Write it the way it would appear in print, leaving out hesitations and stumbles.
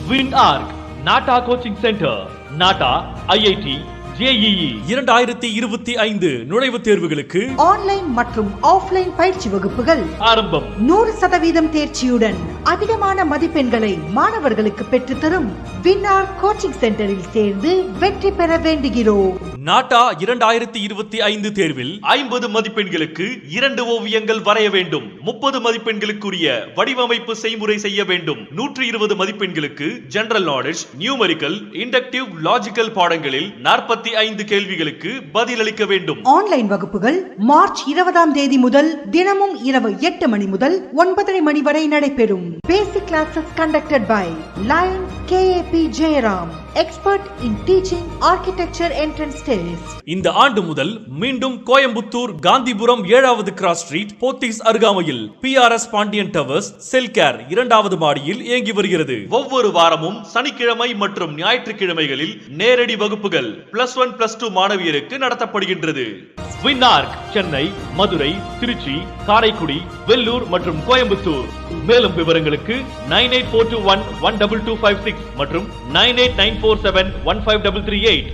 WinArc, NATA Coaching Center, NATA, IIT, JEE 2025 நுழைவுத் தேர்வுகளுக்கு online மற்றும் ஆஃப்லைன் பயிற்சி வகுப்புகள் ஆரம்பம். 100% தேர்ச்சியுடன் அதிகமான மதிப்பெண்களை மாணவர்களுக்கு பெற்றுத்தரும் WinArc கோச்சிங் சென்டரில் சேர்ந்து வெற்றி பெற வேண்டுகிறோம். நாட்டா 2025 தேர்வில் 50 மதிப்பெண்களுக்கு 2 ஓவியங்கள் வரைய வேண்டும். 30 மதிப்பெண்களுக்குரிய வடிவமைப்பு செய்முறை செய்ய வேண்டும். 120 மதிப்பெண்களுக்கு general knowledge, numerical, inductive, logical பாடங்களில் 45 கேள்விகளுக்கு பதிலளிக்க வேண்டும். ஆன்லைன் வகுப்புகள் மார்ச் 20ஆம் தேதி முதல் தினமும் இரவு 8 மணி முதல் 9:30 மணி வரை நடைபெறும். Basic classes conducted by lion KAP Jayaram, expert in teaching architecture entrance test. இந்த ஆண்டு முதல் மீண்டும் கோயம்புத்தூர் காந்திபுரம் 7வது கிராஸ் ஸ்ட்ரீட் போத்தீஸ் அருகாமையில் PRS பாண்டியன் டவர்ஸ் செல்கேர் 2வது மாடியில் இயங்கி வருகிறது. ஒவ்வொரு வாரமும் சனிக்கிழமை மற்றும் ஞாயிற்றுக்கிழமைகளில் நேரடி வகுப்புகள் +1 +2 மாணவியருக்கு நடத்தப்படுகின்றது. WinArc சென்னை, மதுரை, திருச்சி, காரைக்குடி, வெள்ளூர் மற்றும் கோயம்புத்தூர். மேலும் விவரங்களுக்கு 9842112256 மற்றும் 9894715338.